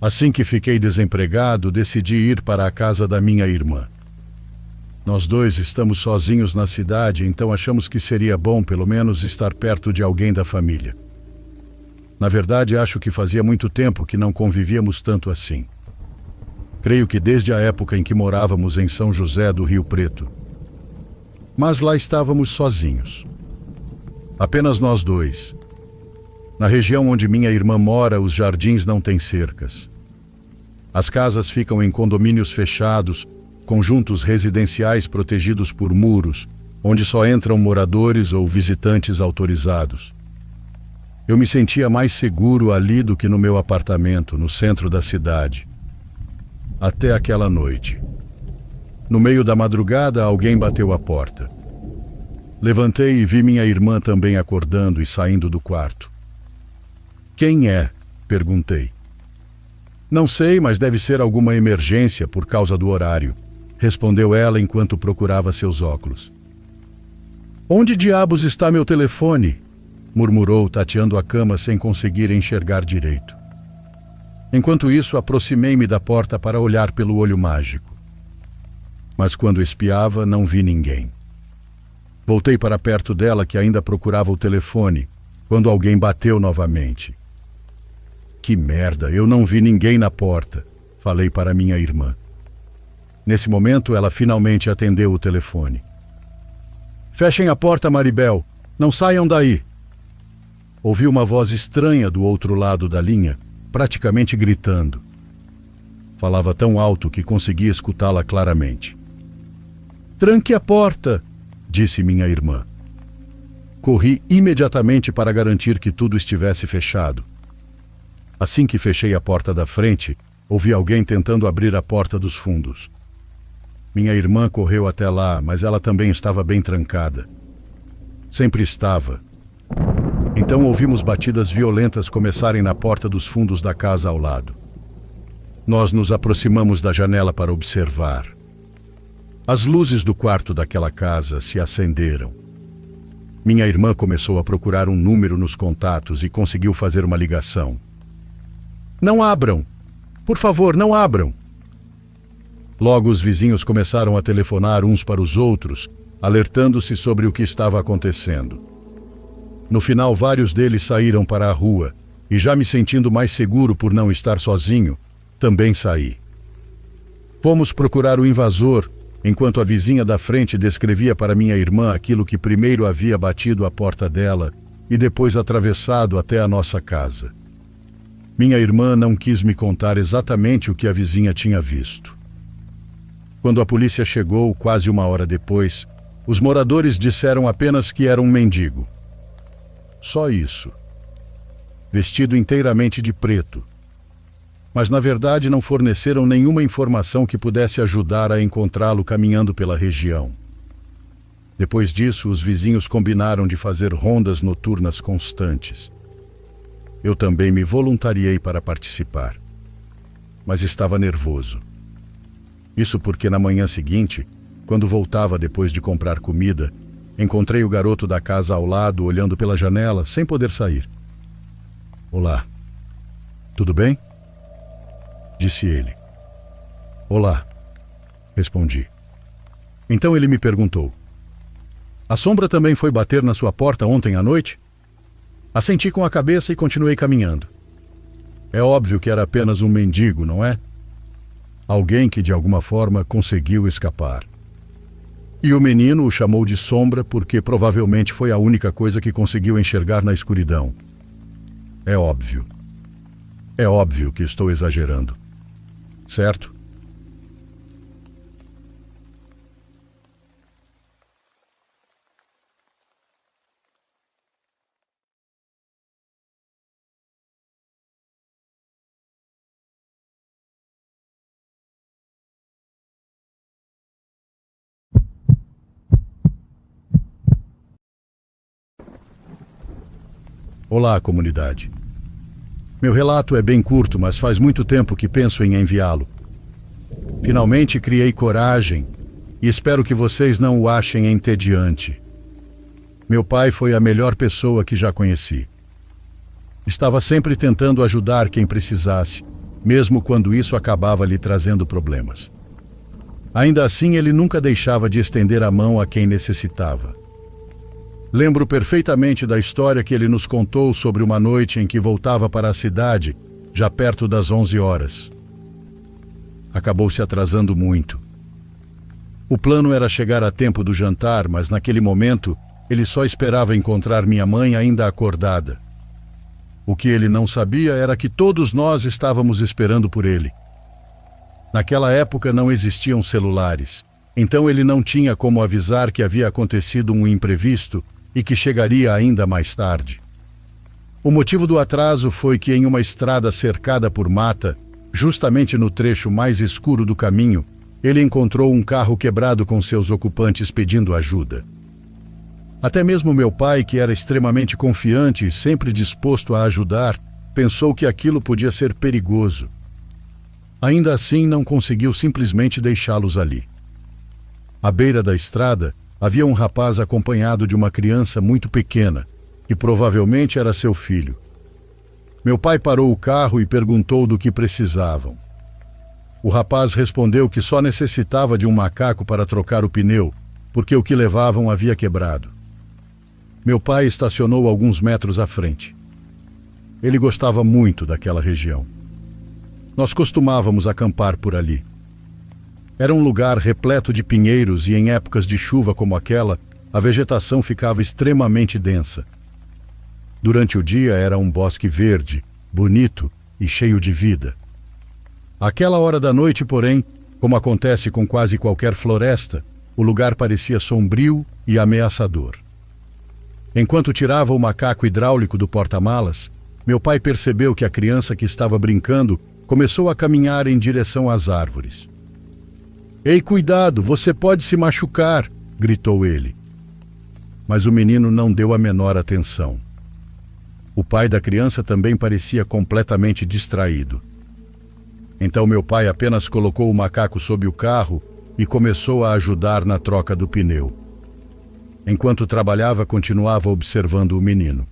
Assim que fiquei desempregado, decidi ir para a casa da minha irmã. Nós dois estamos sozinhos na cidade, então achamos que seria bom pelo menos estar perto de alguém da família. Na verdade, acho que fazia muito tempo que não convivíamos tanto assim. Creio que desde a época em que morávamos em São José do Rio Preto. Mas lá estávamos sozinhos. Apenas nós dois. Na região onde minha irmã mora, os jardins não têm cercas. As casas ficam em condomínios fechados, conjuntos residenciais protegidos por muros, onde só entram moradores ou visitantes autorizados. Eu me sentia mais seguro ali do que no meu apartamento, no centro da cidade. Até aquela noite. No meio da madrugada, alguém bateu a porta. Levantei e vi minha irmã também acordando e saindo do quarto. "Quem é?" perguntei. "Não sei, mas deve ser alguma emergência por causa do horário", respondeu ela enquanto procurava seus óculos. "Onde diabos está meu telefone?" murmurou, tateando a cama sem conseguir enxergar direito. Enquanto isso, aproximei-me da porta para olhar pelo olho mágico. Mas quando espiava, não vi ninguém. Voltei para perto dela, que ainda procurava o telefone, quando alguém bateu novamente. "Que merda, eu não vi ninguém na porta", falei para minha irmã. Nesse momento, ela finalmente atendeu o telefone. "Fechem a porta, Maribel. Não saiam daí." Ouvi uma voz estranha do outro lado da linha, praticamente gritando. Falava tão alto que conseguia escutá-la claramente. "Tranque a porta", disse minha irmã. Corri imediatamente para garantir que tudo estivesse fechado. Assim que fechei a porta da frente, ouvi alguém tentando abrir a porta dos fundos. Minha irmã correu até lá, mas ela também estava bem trancada. Sempre estava. Então ouvimos batidas violentas começarem na porta dos fundos da casa ao lado. Nós nos aproximamos da janela para observar. As luzes do quarto daquela casa se acenderam. Minha irmã começou a procurar um número nos contatos e conseguiu fazer uma ligação. "Não abram! Por favor, não abram!" Logo os vizinhos começaram a telefonar uns para os outros, alertando-se sobre o que estava acontecendo. No final, vários deles saíram para a rua, e já me sentindo mais seguro por não estar sozinho, também saí. Fomos procurar o invasor, enquanto a vizinha da frente descrevia para minha irmã aquilo que primeiro havia batido a porta dela e depois atravessado até a nossa casa. Minha irmã não quis me contar exatamente o que a vizinha tinha visto. Quando a polícia chegou, quase uma hora depois, os moradores disseram apenas que era um mendigo. Só isso. Vestido inteiramente de preto. Mas na verdade não forneceram nenhuma informação que pudesse ajudar a encontrá-lo caminhando pela região. Depois disso, os vizinhos combinaram de fazer rondas noturnas constantes. Eu também me voluntariei para participar. Mas estava nervoso. Isso porque na manhã seguinte, quando voltava depois de comprar comida, encontrei o garoto da casa ao lado olhando pela janela sem poder sair. "Olá. Tudo bem?" disse ele. "Olá", respondi. Então ele me perguntou: "A sombra também foi bater na sua porta ontem à noite?" Assenti com a cabeça e continuei caminhando. É óbvio que era apenas um mendigo, não é? Alguém que de alguma forma conseguiu escapar. E o menino o chamou de sombra porque provavelmente foi a única coisa que conseguiu enxergar na escuridão. É óbvio. É óbvio que estou exagerando. Certo? Olá, comunidade. Meu relato é bem curto, mas faz muito tempo que penso em enviá-lo. Finalmente criei coragem e espero que vocês não o achem entediante. Meu pai foi a melhor pessoa que já conheci. Estava sempre tentando ajudar quem precisasse, mesmo quando isso acabava lhe trazendo problemas. Ainda assim, ele nunca deixava de estender a mão a quem necessitava. Lembro perfeitamente da história que ele nos contou sobre uma noite em que voltava para a cidade, já perto das 11 horas. Acabou se atrasando muito. O plano era chegar a tempo do jantar, mas naquele momento ele só esperava encontrar minha mãe ainda acordada. O que ele não sabia era que todos nós estávamos esperando por ele. Naquela época não existiam celulares, então ele não tinha como avisar que havia acontecido um imprevisto e que chegaria ainda mais tarde. O motivo do atraso foi que em uma estrada cercada por mata, justamente no trecho mais escuro do caminho, ele encontrou um carro quebrado com seus ocupantes pedindo ajuda. Até mesmo meu pai, que era extremamente confiante e sempre disposto a ajudar, pensou que aquilo podia ser perigoso. Ainda assim, não conseguiu simplesmente deixá-los ali. À beira da estrada, havia um rapaz acompanhado de uma criança muito pequena, que provavelmente era seu filho. Meu pai parou o carro e perguntou do que precisavam. O rapaz respondeu que só necessitava de um macaco para trocar o pneu, porque o que levavam havia quebrado. Meu pai estacionou alguns metros à frente. Ele gostava muito daquela região. Nós costumávamos acampar por ali. Era um lugar repleto de pinheiros e em épocas de chuva como aquela, a vegetação ficava extremamente densa. Durante o dia era um bosque verde, bonito e cheio de vida. Àquela hora da noite, porém, como acontece com quase qualquer floresta, o lugar parecia sombrio e ameaçador. Enquanto tirava o macaco hidráulico do porta-malas, meu pai percebeu que a criança que estava brincando começou a caminhar em direção às árvores. "Ei, cuidado, você pode se machucar!" gritou ele. Mas o menino não deu a menor atenção. O pai da criança também parecia completamente distraído. Então meu pai apenas colocou o macaco sob o carro e começou a ajudar na troca do pneu. Enquanto trabalhava, continuava observando o menino.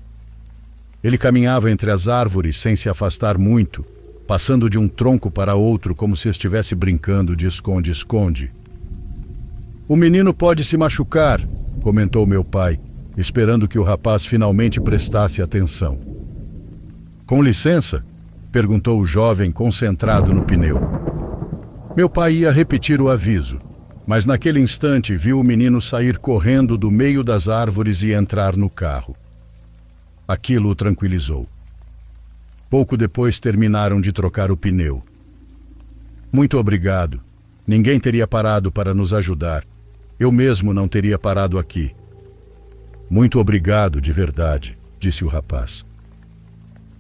Ele caminhava entre as árvores sem se afastar muito, passando de um tronco para outro como se estivesse brincando de esconde-esconde. "O menino pode se machucar", comentou meu pai, esperando que o rapaz finalmente prestasse atenção. "Com licença?", perguntou o jovem concentrado no pneu. Meu pai ia repetir o aviso, mas naquele instante viu o menino sair correndo do meio das árvores e entrar no carro. Aquilo o tranquilizou. Pouco depois terminaram de trocar o pneu. "Muito obrigado. Ninguém teria parado para nos ajudar. Eu mesmo não teria parado aqui." "Muito obrigado, de verdade", disse o rapaz.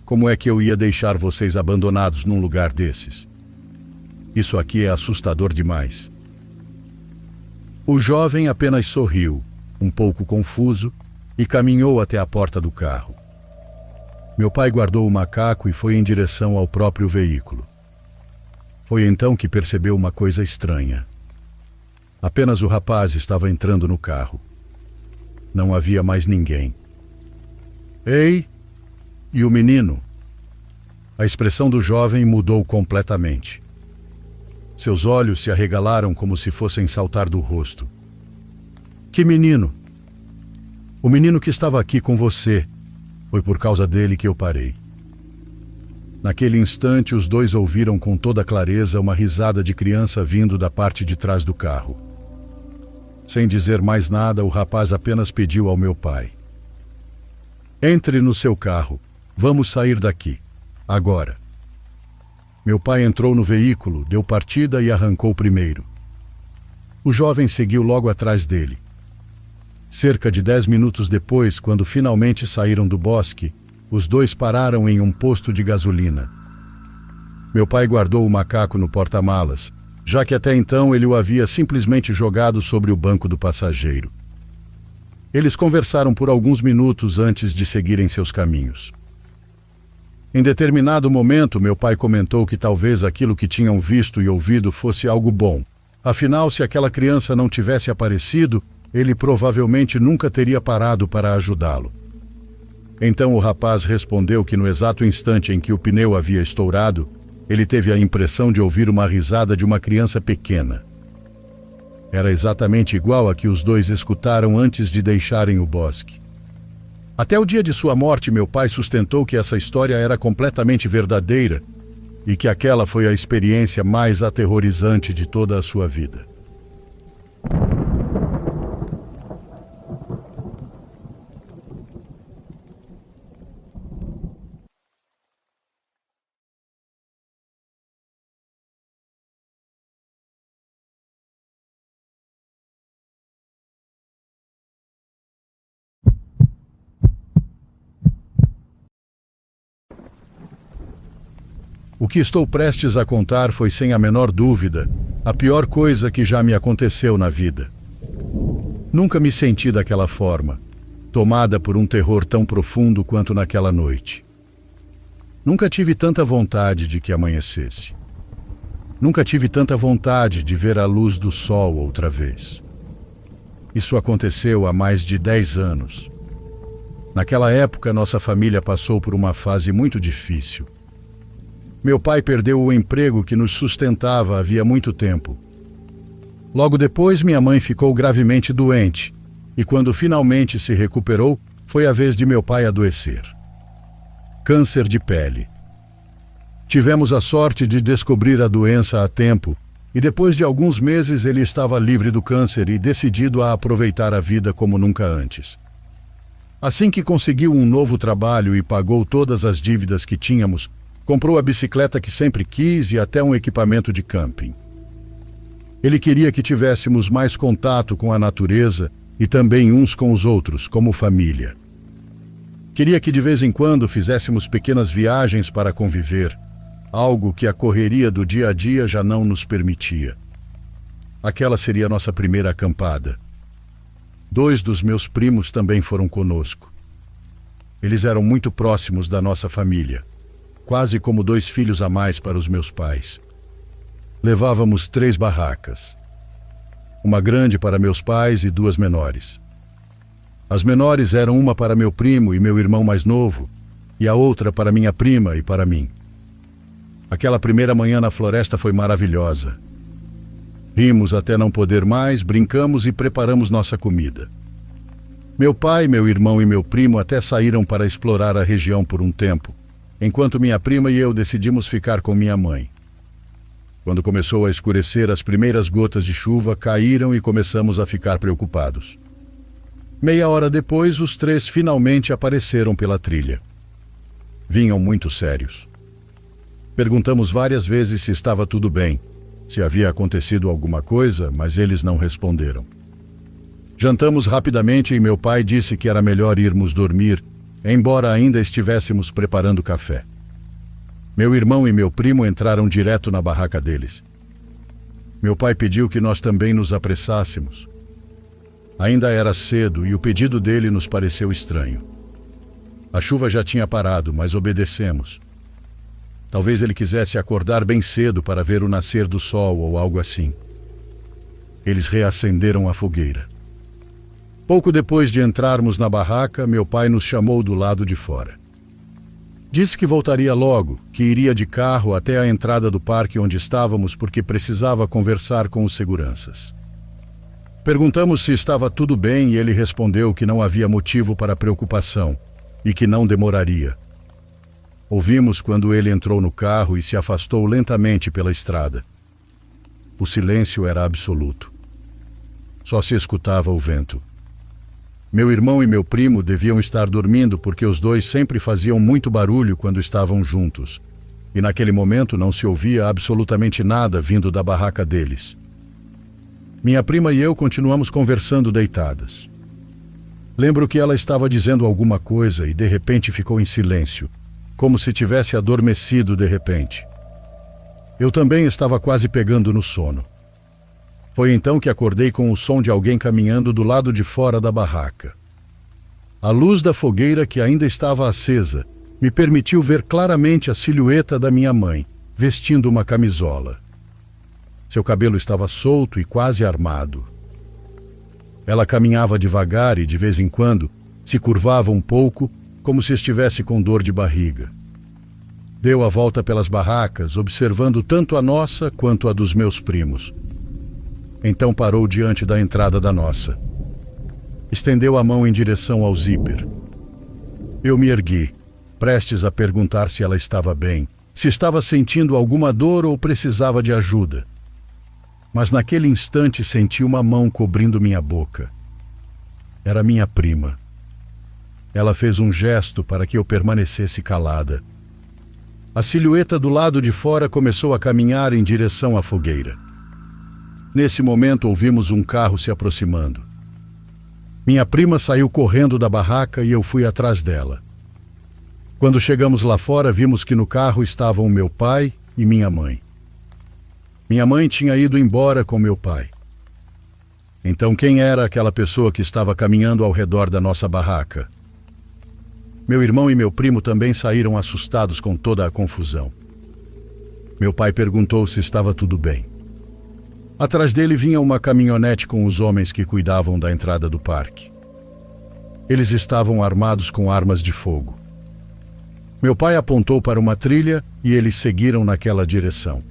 "Como é que eu ia deixar vocês abandonados num lugar desses? Isso aqui é assustador demais." O jovem apenas sorriu, um pouco confuso, e caminhou até a porta do carro. Meu pai guardou o macaco e foi em direção ao próprio veículo. Foi então que percebeu uma coisa estranha. Apenas o rapaz estava entrando no carro. Não havia mais ninguém. "Ei, e o menino?" A expressão do jovem mudou completamente. Seus olhos se arregalaram como se fossem saltar do rosto. "Que menino?" "O menino que estava aqui com você. Foi por causa dele que eu parei." Naquele instante, os dois ouviram com toda clareza uma risada de criança vindo da parte de trás do carro. Sem dizer mais nada, o rapaz apenas pediu ao meu pai: "Entre no seu carro. Vamos sair daqui. Agora." Meu pai entrou no veículo, deu partida e arrancou primeiro. O jovem seguiu logo atrás dele. Cerca de 10 minutos depois, quando finalmente saíram do bosque, os dois pararam em um posto de gasolina. Meu pai guardou o macaco no porta-malas, já que até então ele o havia simplesmente jogado sobre o banco do passageiro. Eles conversaram por alguns minutos antes de seguirem seus caminhos. Em determinado momento, meu pai comentou que talvez aquilo que tinham visto e ouvido fosse algo bom. Afinal, se aquela criança não tivesse aparecido, ele provavelmente nunca teria parado para ajudá-lo. Então o rapaz respondeu que no exato instante em que o pneu havia estourado, Ele teve a impressão de ouvir uma risada de uma criança pequena. Era exatamente igual a que os dois escutaram antes de deixarem o bosque. Até o dia de sua morte, meu pai sustentou que essa história era completamente verdadeira e que aquela foi a experiência mais aterrorizante de toda a sua vida. O que estou prestes a contar foi, sem a menor dúvida, a pior coisa que já me aconteceu na vida. Nunca me senti daquela forma, tomada por um terror tão profundo quanto naquela noite. Nunca tive tanta vontade de que amanhecesse. Nunca tive tanta vontade de ver a luz do sol outra vez. Isso aconteceu há mais de 10 anos. Naquela época, nossa família passou por uma fase muito difícil. Meu pai perdeu o emprego que nos sustentava havia muito tempo. Logo depois, minha mãe ficou gravemente doente, e quando finalmente se recuperou, foi a vez de meu pai adoecer. Câncer de pele. Tivemos a sorte de descobrir a doença a tempo, e depois de alguns meses ele estava livre do câncer e decidido a aproveitar a vida como nunca antes. Assim que conseguiu um novo trabalho e pagou todas as dívidas que tínhamos, comprou a bicicleta que sempre quis e até um equipamento de camping. Ele queria que tivéssemos mais contato com a natureza e também uns com os outros, como família. Queria que de vez em quando fizéssemos pequenas viagens para conviver, algo que a correria do dia a dia já não nos permitia. Aquela seria a nossa primeira acampada. 2 dos meus primos também foram conosco. Eles eram muito próximos da nossa família, quase como 2 filhos a mais para os meus pais. Levávamos 3 barracas. Uma grande para meus pais e 2 menores. As menores eram uma para meu primo e meu irmão mais novo, e a outra para minha prima e para mim. Aquela primeira manhã na floresta foi maravilhosa. Rimos até não poder mais, brincamos e preparamos nossa comida. Meu pai, meu irmão e meu primo até saíram para explorar a região por um tempo, enquanto minha prima e eu decidimos ficar com minha mãe. Quando começou a escurecer, as primeiras gotas de chuva caíram e começamos a ficar preocupados. Meia hora depois, os 3 finalmente apareceram pela trilha. Vinham muito sérios. Perguntamos várias vezes se estava tudo bem, se havia acontecido alguma coisa, mas eles não responderam. Jantamos rapidamente e meu pai disse que era melhor irmos dormir, embora ainda estivéssemos preparando café. Meu irmão e meu primo entraram direto na barraca deles. Meu pai pediu que nós também nos apressássemos. Ainda era cedo e o pedido dele nos pareceu estranho. A chuva já tinha parado, mas obedecemos. Talvez ele quisesse acordar bem cedo para ver o nascer do sol ou algo assim. Eles reacenderam a fogueira. Pouco depois de entrarmos na barraca, meu pai nos chamou do lado de fora. Disse que voltaria logo, que iria de carro até a entrada do parque onde estávamos porque precisava conversar com os seguranças. Perguntamos se estava tudo bem e ele respondeu que não havia motivo para preocupação e que não demoraria. Ouvimos quando ele entrou no carro e se afastou lentamente pela estrada. O silêncio era absoluto. Só se escutava o vento. Meu irmão e meu primo deviam estar dormindo porque os 2 sempre faziam muito barulho quando estavam juntos, e naquele momento não se ouvia absolutamente nada vindo da barraca deles. Minha prima e eu continuamos conversando deitadas. Lembro que ela estava dizendo alguma coisa e de repente ficou em silêncio, como se tivesse adormecido de repente. Eu também estava quase pegando no sono. Foi então que acordei com o som de alguém caminhando do lado de fora da barraca. A luz da fogueira, que ainda estava acesa, me permitiu ver claramente a silhueta da minha mãe, vestindo uma camisola. Seu cabelo estava solto e quase armado. Ela caminhava devagar e, de vez em quando, se curvava um pouco, como se estivesse com dor de barriga. Deu a volta pelas barracas, observando tanto a nossa quanto a dos meus primos. Então parou diante da entrada da nossa. Estendeu a mão em direção ao zíper. Eu me ergui, prestes a perguntar se ela estava bem, se estava sentindo alguma dor ou precisava de ajuda. Mas naquele instante senti uma mão cobrindo minha boca. Era minha prima. Ela fez um gesto para que eu permanecesse calada. A silhueta do lado de fora começou a caminhar em direção à fogueira. Nesse momento ouvimos um carro se aproximando. Minha prima saiu correndo da barraca e eu fui atrás dela. Quando chegamos lá fora, vimos que no carro estavam meu pai e minha mãe. Minha mãe tinha ido embora com meu pai. Então quem era aquela pessoa que estava caminhando ao redor da nossa barraca? Meu irmão e meu primo também saíram assustados com toda a confusão. Meu pai perguntou se estava tudo bem. Atrás dele vinha uma caminhonete com os homens que cuidavam da entrada do parque. Eles estavam armados com armas de fogo. Meu pai apontou para uma trilha e eles seguiram naquela direção.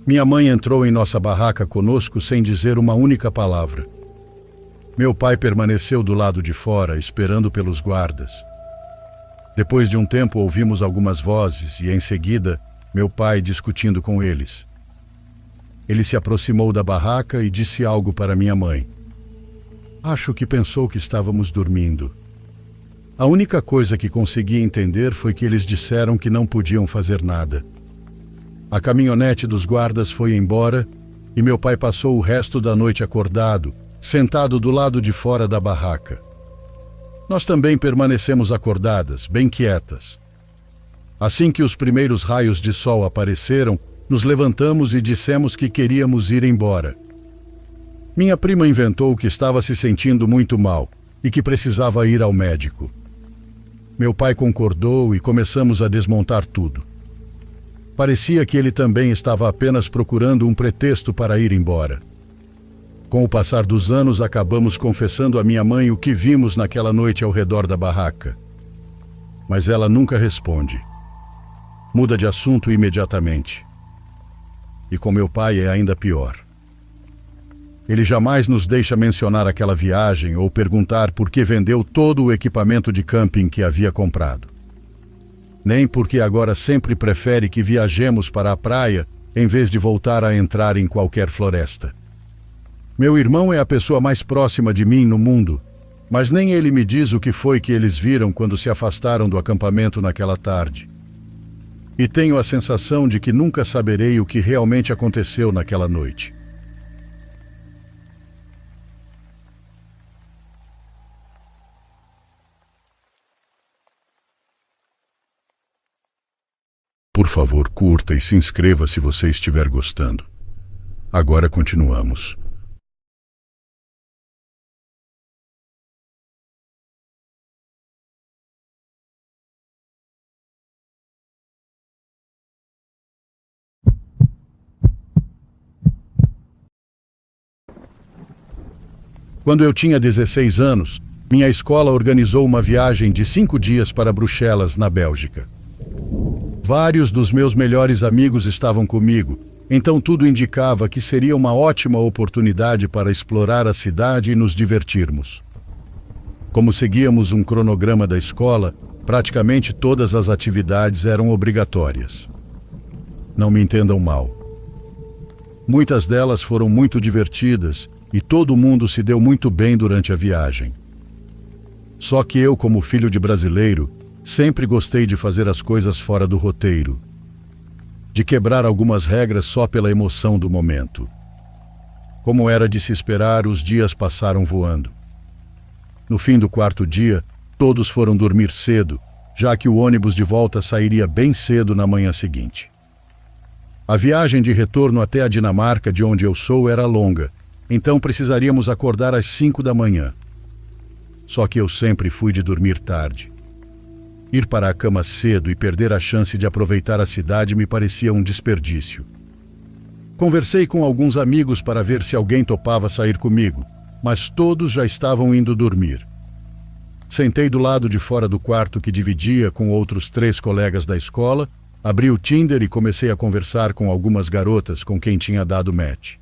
Minha mãe entrou em nossa barraca conosco sem dizer uma única palavra. Meu pai permaneceu do lado de fora, esperando pelos guardas. Depois de um tempo ouvimos algumas vozes e, em seguida, meu pai discutindo com eles. Ele se aproximou da barraca e disse algo para minha mãe. Acho que pensou que estávamos dormindo. A única coisa que consegui entender foi que eles disseram que não podiam fazer nada. A caminhonete dos guardas foi embora e meu pai passou o resto da noite acordado, sentado do lado de fora da barraca. Nós também permanecemos acordadas, bem quietas. Assim que os primeiros raios de sol apareceram, nos levantamos e dissemos que queríamos ir embora. Minha prima inventou que estava se sentindo muito mal e que precisava ir ao médico. Meu pai concordou e começamos a desmontar tudo. Parecia que ele também estava apenas procurando um pretexto para ir embora. Com o passar dos anos, acabamos confessando a minha mãe o que vimos naquela noite ao redor da barraca. Mas ela nunca responde. Muda de assunto imediatamente. E com meu pai é ainda pior. Ele jamais nos deixa mencionar aquela viagem ou perguntar por que vendeu todo o equipamento de camping que havia comprado. Nem porque agora sempre prefere que viajemos para a praia em vez de voltar a entrar em qualquer floresta. Meu irmão é a pessoa mais próxima de mim no mundo, mas nem ele me diz o que foi que eles viram quando se afastaram do acampamento naquela tarde. E tenho a sensação de que nunca saberei o que realmente aconteceu naquela noite. Por favor, curta e se inscreva se você estiver gostando. Agora continuamos. Quando eu tinha 16 anos, minha escola organizou uma viagem de 5 dias para Bruxelas, na Bélgica. Vários dos meus melhores amigos estavam comigo, então tudo indicava que seria uma ótima oportunidade para explorar a cidade e nos divertirmos. Como seguíamos um cronograma da escola, praticamente todas as atividades eram obrigatórias. Não me entendam mal. Muitas delas foram muito divertidas e todo mundo se deu muito bem durante a viagem. Só que eu, como filho de brasileiro, sempre gostei de fazer as coisas fora do roteiro, de quebrar algumas regras só pela emoção do momento. Como era de se esperar, os dias passaram voando. No fim do 4º dia, todos foram dormir cedo, já que o ônibus de volta sairia bem cedo na manhã seguinte. A viagem de retorno até a Dinamarca, de onde eu sou, era longa, então precisaríamos acordar às 5 da manhã. Só que eu sempre fui de dormir tarde. Ir para a cama cedo e perder a chance de aproveitar a cidade me parecia um desperdício. Conversei com alguns amigos para ver se alguém topava sair comigo, mas todos já estavam indo dormir. Sentei do lado de fora do quarto que dividia com outros 3 colegas da escola, abri o Tinder e comecei a conversar com algumas garotas com quem tinha dado match.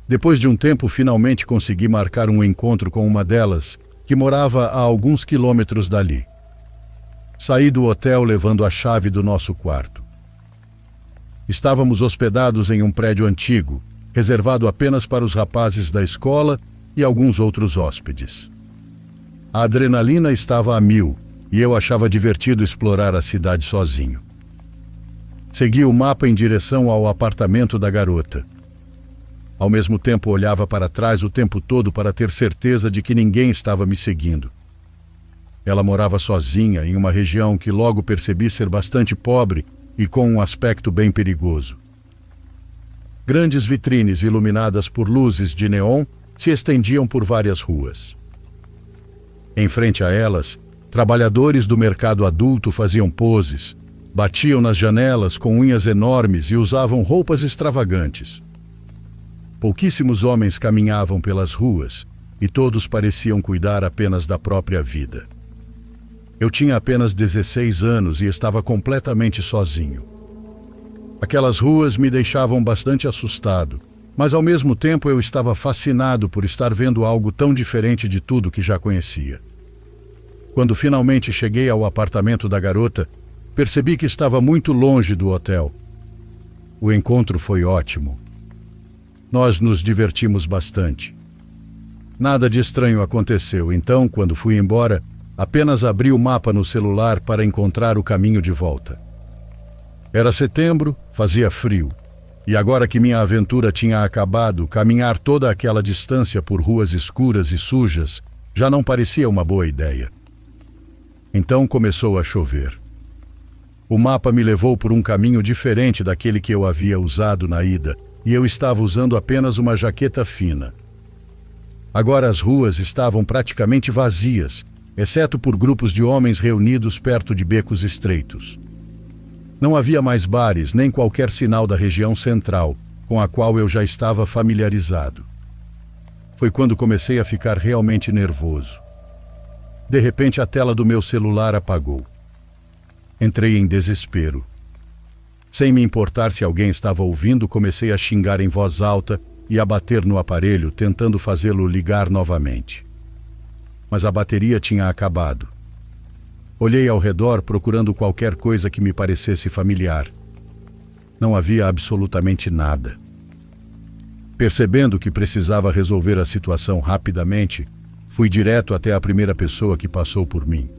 Depois de um tempo, finalmente consegui marcar um encontro com uma delas, que morava a alguns quilômetros dali. Saí do hotel levando a chave do nosso quarto. Estávamos hospedados em um prédio antigo, reservado apenas para os rapazes da escola e alguns outros hóspedes. A adrenalina estava a 1000 e eu achava divertido explorar a cidade sozinho. Segui o mapa em direção ao apartamento da garota. Ao mesmo tempo, olhava para trás o tempo todo para ter certeza de que ninguém estava me seguindo. Ela morava sozinha em uma região que logo percebi ser bastante pobre e com um aspecto bem perigoso. Grandes vitrines iluminadas por luzes de neon se estendiam por várias ruas. Em frente a elas, trabalhadores do mercado adulto faziam poses, batiam nas janelas com unhas enormes e usavam roupas extravagantes. Pouquíssimos homens caminhavam pelas ruas e todos pareciam cuidar apenas da própria vida. Eu tinha apenas 16 anos e estava completamente sozinho. Aquelas ruas me deixavam bastante assustado, mas ao mesmo tempo eu estava fascinado por estar vendo algo tão diferente de tudo que já conhecia. Quando finalmente cheguei ao apartamento da garota, percebi que estava muito longe do hotel. O encontro foi ótimo. Nós nos divertimos bastante. Nada de estranho aconteceu, então, quando fui embora, apenas abri o mapa no celular para encontrar o caminho de volta. Era setembro, fazia frio, e agora que minha aventura tinha acabado, caminhar toda aquela distância por ruas escuras e sujas já não parecia uma boa ideia. Então começou a chover. O mapa me levou por um caminho diferente daquele que eu havia usado na ida, e eu estava usando apenas uma jaqueta fina. Agora as ruas estavam praticamente vazias, exceto por grupos de homens reunidos perto de becos estreitos. Não havia mais bares nem qualquer sinal da região central, com a qual eu já estava familiarizado. Foi quando comecei a ficar realmente nervoso. De repente, a tela do meu celular apagou. Entrei em desespero. Sem me importar se alguém estava ouvindo, comecei a xingar em voz alta e a bater no aparelho, tentando fazê-lo ligar novamente. Mas a bateria tinha acabado. Olhei ao redor procurando qualquer coisa que me parecesse familiar. Não havia absolutamente nada. Percebendo que precisava resolver a situação rapidamente, fui direto até a primeira pessoa que passou por mim.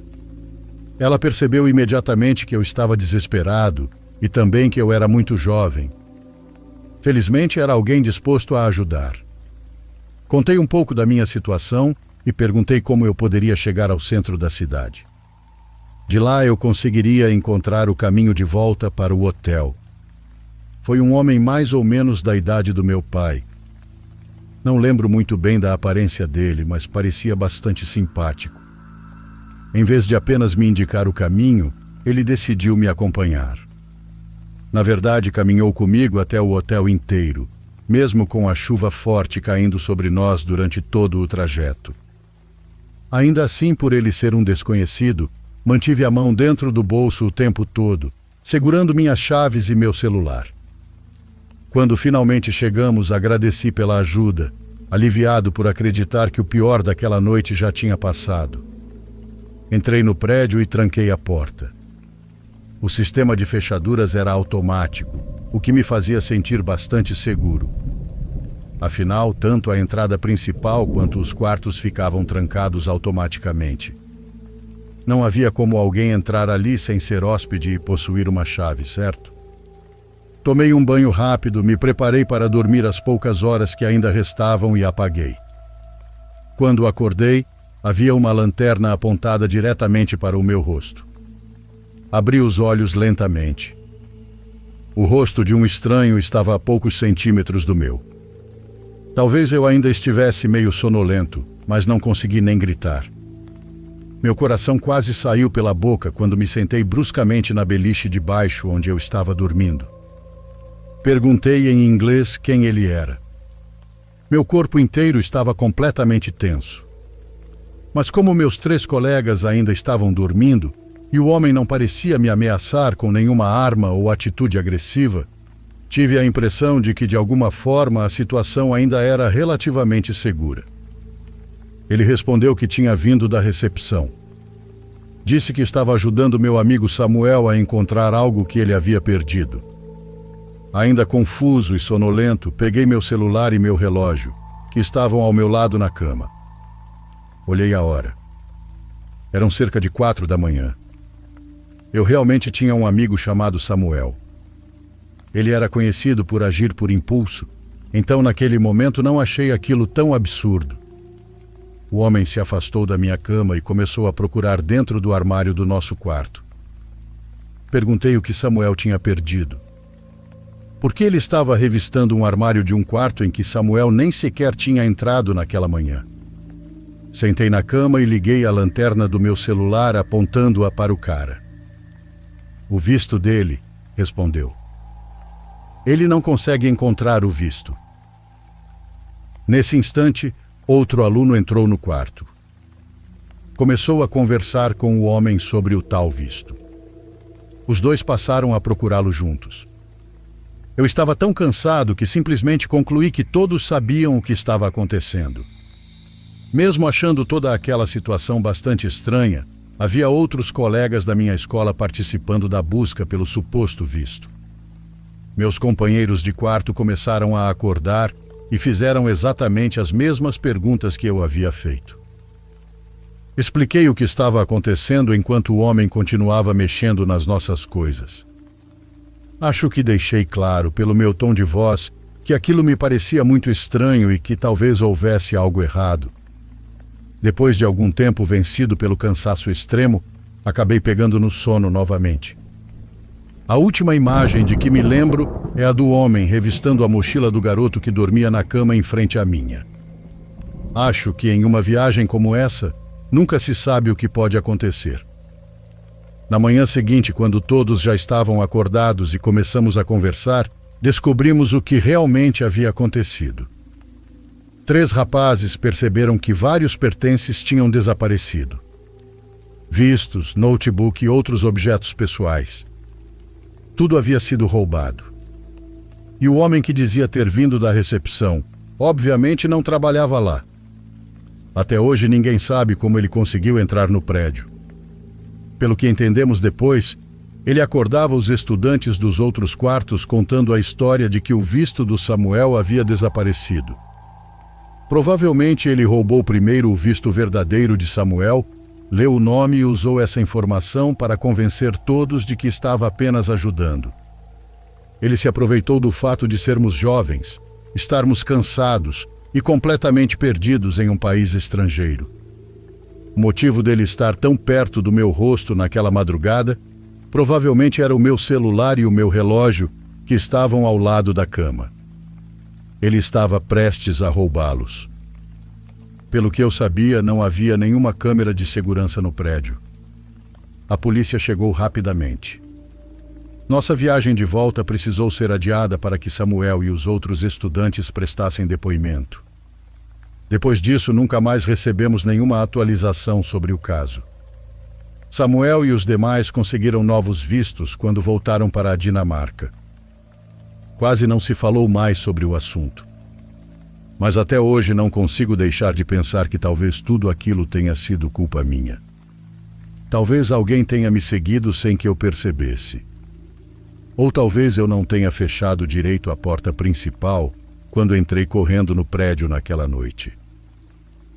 Ela percebeu imediatamente que eu estava desesperado e também que eu era muito jovem. Felizmente, era alguém disposto a ajudar. Contei um pouco da minha situação e perguntei como eu poderia chegar ao centro da cidade. De lá eu conseguiria encontrar o caminho de volta para o hotel. Foi um homem mais ou menos da idade do meu pai. Não lembro muito bem da aparência dele, mas parecia bastante simpático. Em vez de apenas me indicar o caminho, ele decidiu me acompanhar. Na verdade, caminhou comigo até o hotel inteiro, mesmo com a chuva forte caindo sobre nós durante todo o trajeto. Ainda assim, por ele ser um desconhecido, mantive a mão dentro do bolso o tempo todo, segurando minhas chaves e meu celular. Quando finalmente chegamos, agradeci pela ajuda, aliviado por acreditar que o pior daquela noite já tinha passado. Entrei no prédio e tranquei a porta. O sistema de fechaduras era automático, o que me fazia sentir bastante seguro. Afinal, tanto a entrada principal quanto os quartos ficavam trancados automaticamente. Não havia como alguém entrar ali sem ser hóspede e possuir uma chave, certo? Tomei um banho rápido, me preparei para dormir as poucas horas que ainda restavam e apaguei. Quando acordei, havia uma lanterna apontada diretamente para o meu rosto. Abri os olhos lentamente. O rosto de um estranho estava a poucos centímetros do meu. Talvez eu ainda estivesse meio sonolento, mas não consegui nem gritar. Meu coração quase saiu pela boca quando me sentei bruscamente na beliche de baixo onde eu estava dormindo. Perguntei em inglês quem ele era. Meu corpo inteiro estava completamente tenso. Mas como meus 3 colegas ainda estavam dormindo e o homem não parecia me ameaçar com nenhuma arma ou atitude agressiva, tive a impressão de que, de alguma forma, a situação ainda era relativamente segura. Ele respondeu que tinha vindo da recepção. Disse que estava ajudando meu amigo Samuel a encontrar algo que ele havia perdido. Ainda confuso e sonolento, peguei meu celular e meu relógio, que estavam ao meu lado na cama. Olhei a hora. Eram cerca de 4 da manhã. Eu realmente tinha um amigo chamado Samuel. Ele era conhecido por agir por impulso, então naquele momento não achei aquilo tão absurdo. O homem se afastou da minha cama e começou a procurar dentro do armário do nosso quarto. Perguntei o que Samuel tinha perdido. Por que ele estava revistando um armário de um quarto em que Samuel nem sequer tinha entrado naquela manhã? Sentei na cama e liguei a lanterna do meu celular apontando-a para o cara. O visto dele, respondeu. Ele não consegue encontrar o visto. Nesse instante, outro aluno entrou no quarto. Começou a conversar com o homem sobre o tal visto. Os dois passaram a procurá-lo juntos. Eu estava tão cansado que simplesmente concluí que todos sabiam o que estava acontecendo. Mesmo achando toda aquela situação bastante estranha, havia outros colegas da minha escola participando da busca pelo suposto visto. Meus companheiros de quarto começaram a acordar e fizeram exatamente as mesmas perguntas que eu havia feito. Expliquei o que estava acontecendo enquanto o homem continuava mexendo nas nossas coisas. Acho que deixei claro, pelo meu tom de voz, que aquilo me parecia muito estranho e que talvez houvesse algo errado. Depois de algum tempo vencido pelo cansaço extremo, acabei pegando no sono novamente. A última imagem de que me lembro é a do homem revistando a mochila do garoto que dormia na cama em frente à minha. Acho que em uma viagem como essa, nunca se sabe o que pode acontecer. Na manhã seguinte, quando todos já estavam acordados e começamos a conversar, descobrimos o que realmente havia acontecido. 3 rapazes perceberam que vários pertences tinham desaparecido. Vistos, notebook e outros objetos pessoais. Tudo havia sido roubado. E o homem que dizia ter vindo da recepção, obviamente não trabalhava lá. Até hoje ninguém sabe como ele conseguiu entrar no prédio. Pelo que entendemos depois, ele acordava os estudantes dos outros quartos contando a história de que o visto do Samuel havia desaparecido. Provavelmente ele roubou primeiro o visto verdadeiro de Samuel, leu o nome e usou essa informação para convencer todos de que estava apenas ajudando. Ele se aproveitou do fato de sermos jovens, estarmos cansados e completamente perdidos em um país estrangeiro. O motivo dele estar tão perto do meu rosto naquela madrugada provavelmente era o meu celular e o meu relógio que estavam ao lado da cama. Ele estava prestes a roubá-los. Pelo que eu sabia, não havia nenhuma câmera de segurança no prédio. A polícia chegou rapidamente. Nossa viagem de volta precisou ser adiada para que Samuel e os outros estudantes prestassem depoimento. Depois disso, nunca mais recebemos nenhuma atualização sobre o caso. Samuel e os demais conseguiram novos vistos quando voltaram para a Dinamarca. Quase não se falou mais sobre o assunto. Mas até hoje não consigo deixar de pensar que talvez tudo aquilo tenha sido culpa minha. Talvez alguém tenha me seguido sem que eu percebesse. Ou talvez eu não tenha fechado direito a porta principal quando entrei correndo no prédio naquela noite.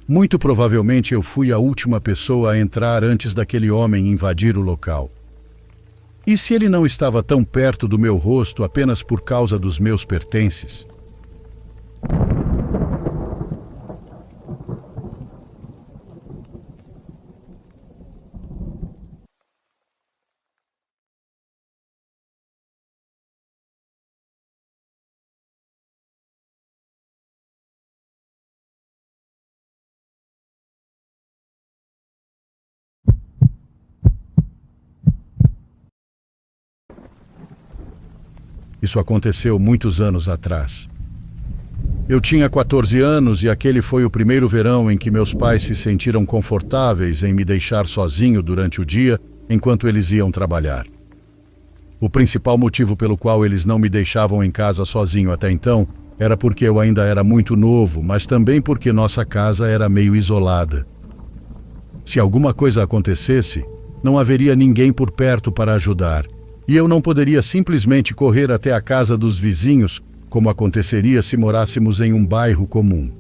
Muito provavelmente eu fui a última pessoa a entrar antes daquele homem invadir o local. E se ele não estava tão perto do meu rosto apenas por causa dos meus pertences? Isso aconteceu muitos anos atrás. Eu tinha 14 anos e aquele foi o primeiro verão em que meus pais se sentiram confortáveis em me deixar sozinho durante o dia enquanto eles iam trabalhar. O principal motivo pelo qual eles não me deixavam em casa sozinho até então era porque eu ainda era muito novo, mas também porque nossa casa era meio isolada. Se alguma coisa acontecesse, não haveria ninguém por perto para ajudar, e eu não poderia simplesmente correr até a casa dos vizinhos, como aconteceria se morássemos em um bairro comum.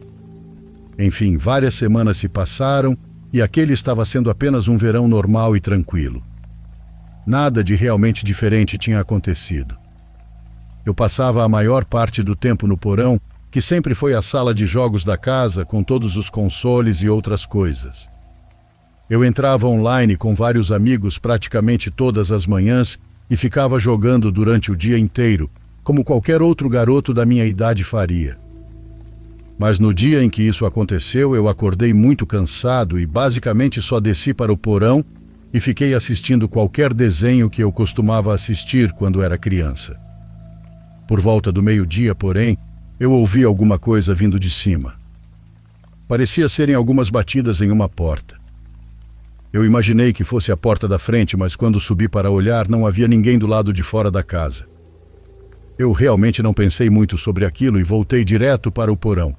Enfim, várias semanas se passaram e aquele estava sendo apenas um verão normal e tranquilo. Nada de realmente diferente tinha acontecido. Eu passava a maior parte do tempo no porão, que sempre foi a sala de jogos da casa, com todos os consoles e outras coisas. Eu entrava online com vários amigos praticamente todas as manhãs e ficava jogando durante o dia inteiro, como qualquer outro garoto da minha idade faria. Mas no dia em que isso aconteceu, eu acordei muito cansado e basicamente só desci para o porão e fiquei assistindo qualquer desenho que eu costumava assistir quando era criança. Por volta do meio-dia, porém, eu ouvi alguma coisa vindo de cima. Parecia serem algumas batidas em uma porta. Eu imaginei que fosse a porta da frente, mas quando subi para olhar, não havia ninguém do lado de fora da casa. Eu realmente não pensei muito sobre aquilo e voltei direto para o porão.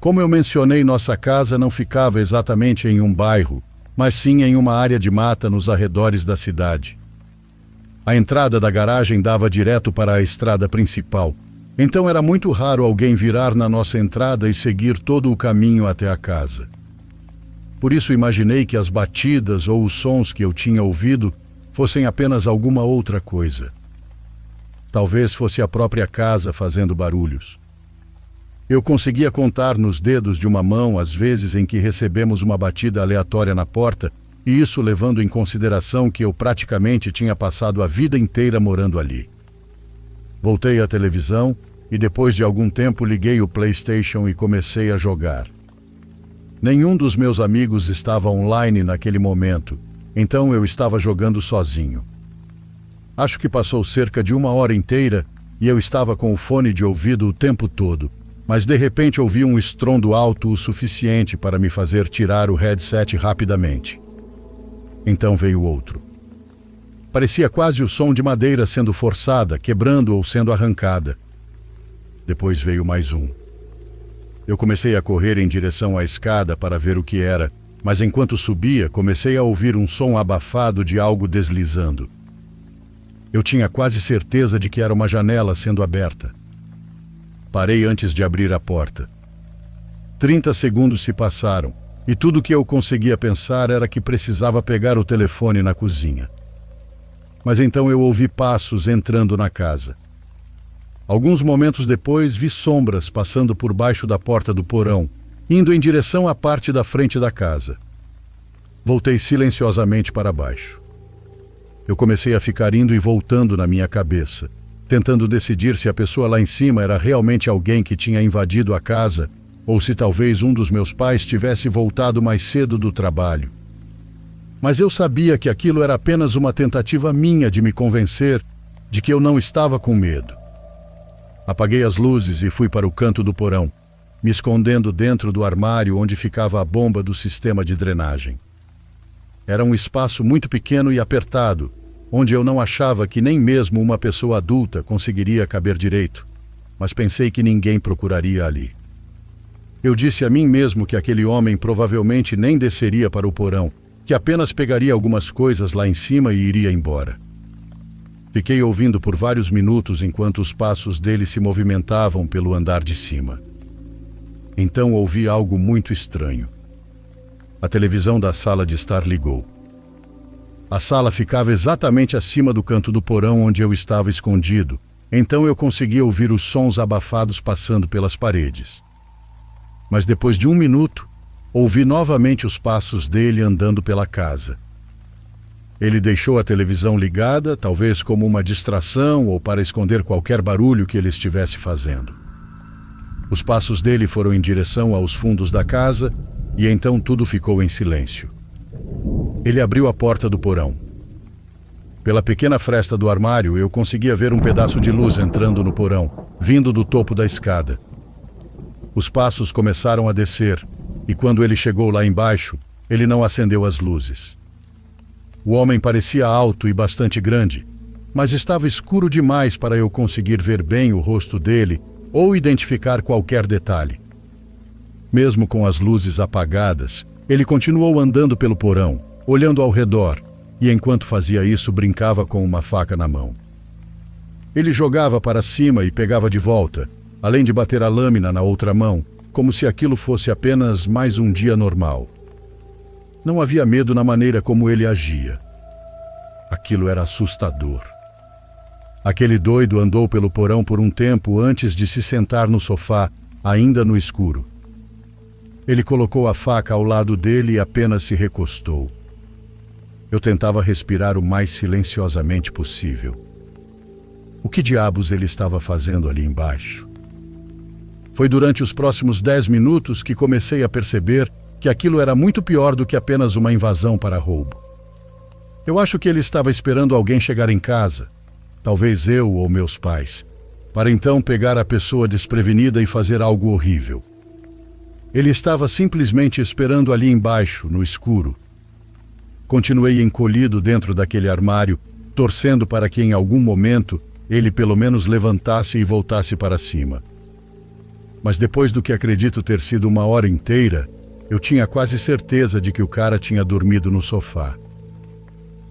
Como eu mencionei, nossa casa não ficava exatamente em um bairro, mas sim em uma área de mata nos arredores da cidade. A entrada da garagem dava direto para a estrada principal, então era muito raro alguém virar na nossa entrada e seguir todo o caminho até a casa. Por isso imaginei que as batidas ou os sons que eu tinha ouvido fossem apenas alguma outra coisa. Talvez fosse a própria casa fazendo barulhos. Eu conseguia contar nos dedos de uma mão as vezes em que recebemos uma batida aleatória na porta, e isso levando em consideração que eu praticamente tinha passado a vida inteira morando ali. Voltei à televisão e depois de algum tempo liguei o PlayStation e comecei a jogar. Nenhum dos meus amigos estava online naquele momento, então eu estava jogando sozinho. Acho que passou cerca de 1 hora inteira e eu estava com o fone de ouvido o tempo todo, mas de repente ouvi um estrondo alto o suficiente para me fazer tirar o headset rapidamente. Então veio outro. Parecia quase o som de madeira sendo forçada, quebrando ou sendo arrancada. Depois veio mais um. Eu comecei a correr em direção à escada para ver o que era, mas enquanto subia, comecei a ouvir um som abafado de algo deslizando. Eu tinha quase certeza de que era uma janela sendo aberta. Parei antes de abrir a porta. 30 segundos se passaram, e tudo o que eu conseguia pensar era que precisava pegar o telefone na cozinha. Mas então eu ouvi passos entrando na casa. Alguns momentos depois, vi sombras passando por baixo da porta do porão, indo em direção à parte da frente da casa. Voltei silenciosamente para baixo. Eu comecei a ficar indo e voltando na minha cabeça, tentando decidir se a pessoa lá em cima era realmente alguém que tinha invadido a casa ou se talvez um dos meus pais tivesse voltado mais cedo do trabalho. Mas eu sabia que aquilo era apenas uma tentativa minha de me convencer de que eu não estava com medo. Apaguei as luzes e fui para o canto do porão, me escondendo dentro do armário onde ficava a bomba do sistema de drenagem. Era um espaço muito pequeno e apertado, onde eu não achava que nem mesmo uma pessoa adulta conseguiria caber direito, mas pensei que ninguém procuraria ali. Eu disse a mim mesmo que aquele homem provavelmente nem desceria para o porão, que apenas pegaria algumas coisas lá em cima e iria embora. Fiquei ouvindo por vários minutos enquanto os passos dele se movimentavam pelo andar de cima. Então ouvi algo muito estranho. A televisão da sala de estar ligou. A sala ficava exatamente acima do canto do porão onde eu estava escondido, então eu conseguia ouvir os sons abafados passando pelas paredes. Mas depois de 1 minuto, ouvi novamente os passos dele andando pela casa. Ele deixou a televisão ligada, talvez como uma distração ou para esconder qualquer barulho que ele estivesse fazendo. Os passos dele foram em direção aos fundos da casa e então tudo ficou em silêncio. Ele abriu a porta do porão. Pela pequena fresta do armário, eu conseguia ver um pedaço de luz entrando no porão, vindo do topo da escada. Os passos começaram a descer, e quando ele chegou lá embaixo, ele não acendeu as luzes. O homem parecia alto e bastante grande, mas estava escuro demais para eu conseguir ver bem o rosto dele ou identificar qualquer detalhe. Mesmo com as luzes apagadas, ele continuou andando pelo porão, olhando ao redor, e enquanto fazia isso brincava com uma faca na mão. Ele jogava para cima e pegava de volta, além de bater a lâmina na outra mão, como se aquilo fosse apenas mais um dia normal. Não havia medo na maneira como ele agia. Aquilo era assustador. Aquele doido andou pelo porão por um tempo antes de se sentar no sofá, ainda no escuro. Ele colocou a faca ao lado dele e apenas se recostou. Eu tentava respirar o mais silenciosamente possível. O que diabos ele estava fazendo ali embaixo? Foi durante os próximos 10 minutos que comecei a perceber que aquilo era muito pior do que apenas uma invasão para roubo. Eu acho que ele estava esperando alguém chegar em casa, talvez eu ou meus pais, para então pegar a pessoa desprevenida e fazer algo horrível. Ele estava simplesmente esperando ali embaixo, no escuro. Continuei encolhido dentro daquele armário, torcendo para que em algum momento ele pelo menos levantasse e voltasse para cima. Mas depois do que acredito ter sido uma hora inteira, eu tinha quase certeza de que o cara tinha dormido no sofá.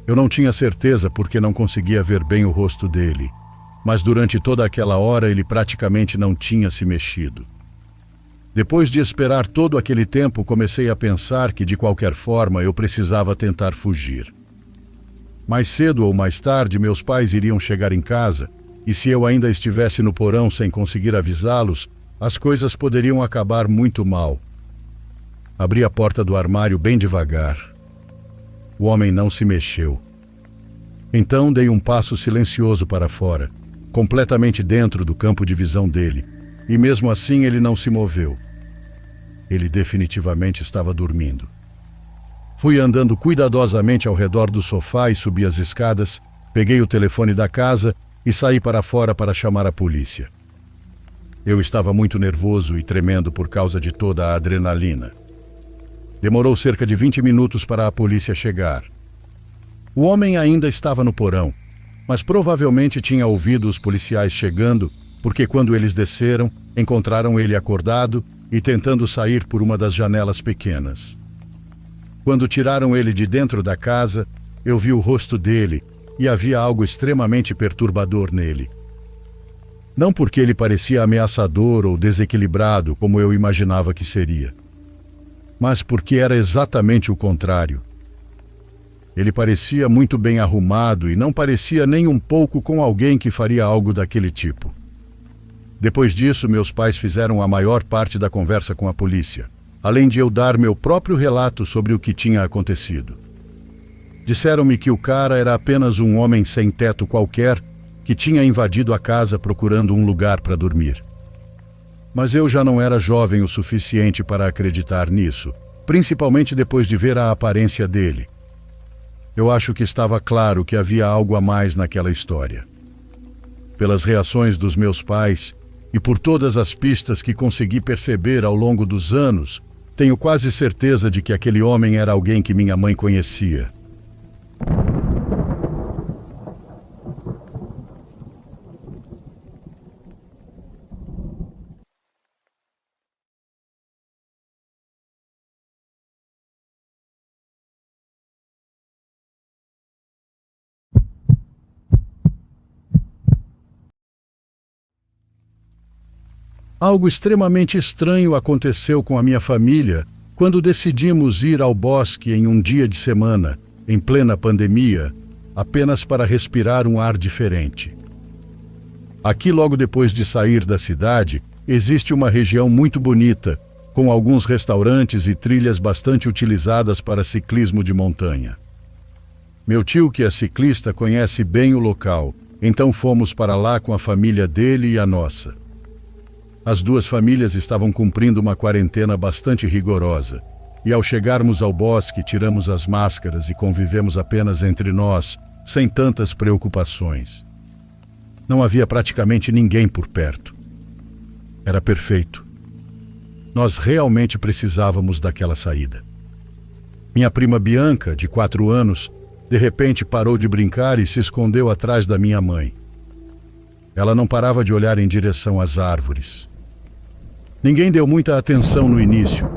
Eu não tinha certeza porque não conseguia ver bem o rosto dele, mas durante toda aquela hora ele praticamente não tinha se mexido. Depois de esperar todo aquele tempo, comecei a pensar que, de qualquer forma, eu precisava tentar fugir. Mais cedo ou mais tarde, meus pais iriam chegar em casa, e se eu ainda estivesse no porão sem conseguir avisá-los, as coisas poderiam acabar muito mal. Abri a porta do armário bem devagar. O homem não se mexeu. Então dei um passo silencioso para fora, completamente dentro do campo de visão dele, e mesmo assim ele não se moveu. Ele definitivamente estava dormindo. Fui andando cuidadosamente ao redor do sofá e subi as escadas, peguei o telefone da casa e saí para fora para chamar a polícia. Eu estava muito nervoso e tremendo por causa de toda a adrenalina. Demorou cerca de 20 minutos para a polícia chegar. O homem ainda estava no porão, mas provavelmente tinha ouvido os policiais chegando, porque quando eles desceram, encontraram ele acordado e tentando sair por uma das janelas pequenas. Quando tiraram ele de dentro da casa, eu vi o rosto dele e havia algo extremamente perturbador nele. Não porque ele parecia ameaçador ou desequilibrado, como eu imaginava que seria, mas porque era exatamente o contrário. Ele parecia muito bem arrumado e não parecia nem um pouco com alguém que faria algo daquele tipo. Depois disso, meus pais fizeram a maior parte da conversa com a polícia, além de eu dar meu próprio relato sobre o que tinha acontecido. Disseram-me que o cara era apenas um homem sem teto qualquer que tinha invadido a casa procurando um lugar para dormir. Mas eu já não era jovem o suficiente para acreditar nisso, principalmente depois de ver a aparência dele. Eu acho que estava claro que havia algo a mais naquela história. Pelas reações dos meus pais e por todas as pistas que consegui perceber ao longo dos anos, tenho quase certeza de que aquele homem era alguém que minha mãe conhecia. Algo extremamente estranho aconteceu com a minha família quando decidimos ir ao bosque em um dia de semana, em plena pandemia, apenas para respirar um ar diferente. Aqui, logo depois de sair da cidade, existe uma região muito bonita, com alguns restaurantes e trilhas bastante utilizadas para ciclismo de montanha. Meu tio, que é ciclista, conhece bem o local, então fomos para lá com a família dele e a nossa. As duas famílias estavam cumprindo uma quarentena bastante rigorosa, e ao chegarmos ao bosque, tiramos as máscaras e convivemos apenas entre nós, sem tantas preocupações. Não havia praticamente ninguém por perto. Era perfeito. Nós realmente precisávamos daquela saída. Minha prima Bianca, de 4 anos, de repente parou de brincar e se escondeu atrás da minha mãe. Ela não parava de olhar em direção às árvores. Ninguém deu muita atenção no início,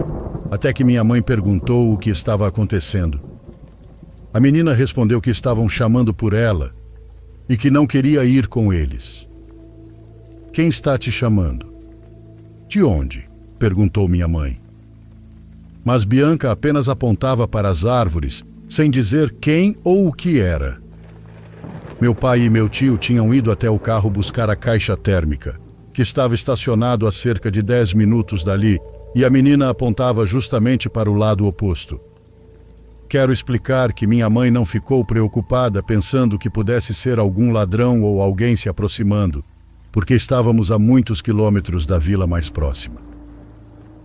até que minha mãe perguntou o que estava acontecendo. A menina respondeu que estavam chamando por ela e que não queria ir com eles. "Quem está te chamando?" "De onde?" perguntou minha mãe. Mas Bianca apenas apontava para as árvores, sem dizer quem ou o que era. Meu pai e meu tio tinham ido até o carro buscar a caixa térmica, que estava estacionado a cerca de 10 minutos dali, e a menina apontava justamente para o lado oposto. Quero explicar que minha mãe não ficou preocupada pensando que pudesse ser algum ladrão ou alguém se aproximando, porque estávamos a muitos quilômetros da vila mais próxima.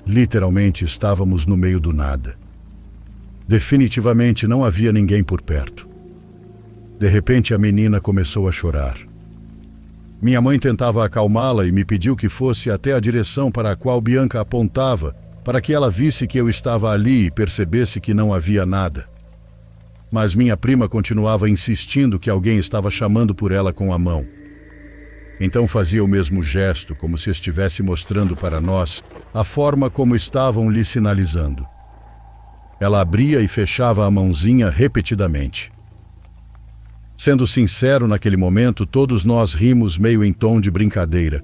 Literalmente estávamos no meio do nada. Definitivamente não havia ninguém por perto. De repente a menina começou a chorar. Minha mãe tentava acalmá-la e me pediu que fosse até a direção para a qual Bianca apontava, para que ela visse que eu estava ali e percebesse que não havia nada. Mas minha prima continuava insistindo que alguém estava chamando por ela com a mão. Então fazia o mesmo gesto, como se estivesse mostrando para nós a forma como estavam lhe sinalizando. Ela abria e fechava a mãozinha repetidamente. Sendo sincero, naquele momento, todos nós rimos meio em tom de brincadeira.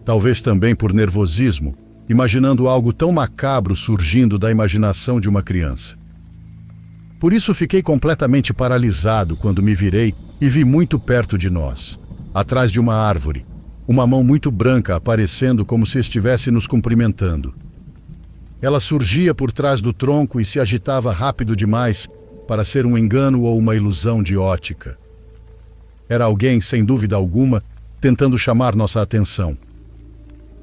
Talvez também por nervosismo, imaginando algo tão macabro surgindo da imaginação de uma criança. Por isso fiquei completamente paralisado quando me virei e vi muito perto de nós, atrás de uma árvore, uma mão muito branca aparecendo como se estivesse nos cumprimentando. Ela surgia por trás do tronco e se agitava rápido demais para ser um engano ou uma ilusão de ótica. Era alguém, sem dúvida alguma, tentando chamar nossa atenção.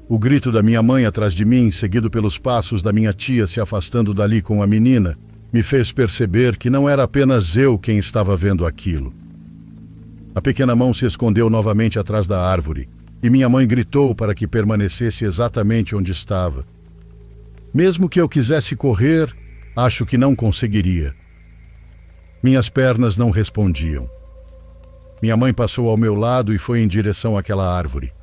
O grito da minha mãe atrás de mim, seguido pelos passos da minha tia se afastando dali com a menina, me fez perceber que não era apenas eu quem estava vendo aquilo. A pequena mão se escondeu novamente atrás da árvore e minha mãe gritou para que permanecesse exatamente onde estava. Mesmo que eu quisesse correr, acho que não conseguiria. Minhas pernas não respondiam. Minha mãe passou ao meu lado e foi em direção àquela árvore.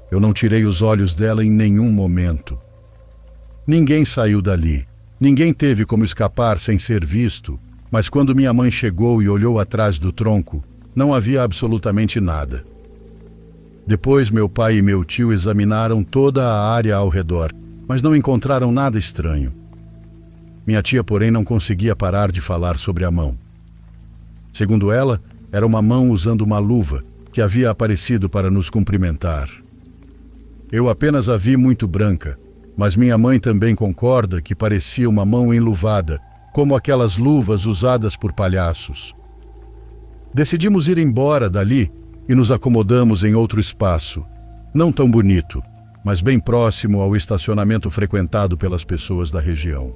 Eu não tirei os olhos dela em nenhum momento. Ninguém saiu dali. Ninguém teve como escapar sem ser visto, mas quando minha mãe chegou e olhou atrás do tronco, não havia absolutamente nada. Depois meu pai e meu tio examinaram toda a área ao redor, mas não encontraram nada estranho. Minha tia, porém, não conseguia parar de falar sobre a mão. Segundo ela, era uma mão usando uma luva que havia aparecido para nos cumprimentar. Eu apenas a vi muito branca, mas minha mãe também concorda que parecia uma mão enluvada, como aquelas luvas usadas por palhaços. Decidimos ir embora dali e nos acomodamos em outro espaço, não tão bonito, mas bem próximo ao estacionamento frequentado pelas pessoas da região.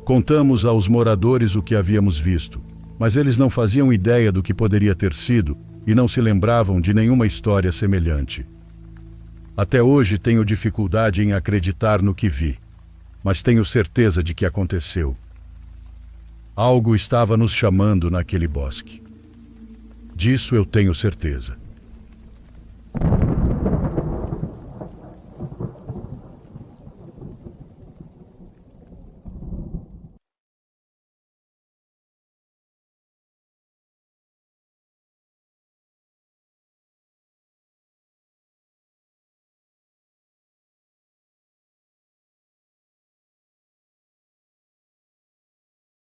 Contamos aos moradores o que havíamos visto, mas eles não faziam ideia do que poderia ter sido e não se lembravam de nenhuma história semelhante. Até hoje tenho dificuldade em acreditar no que vi, mas tenho certeza de que aconteceu. Algo estava nos chamando naquele bosque. Disso eu tenho certeza.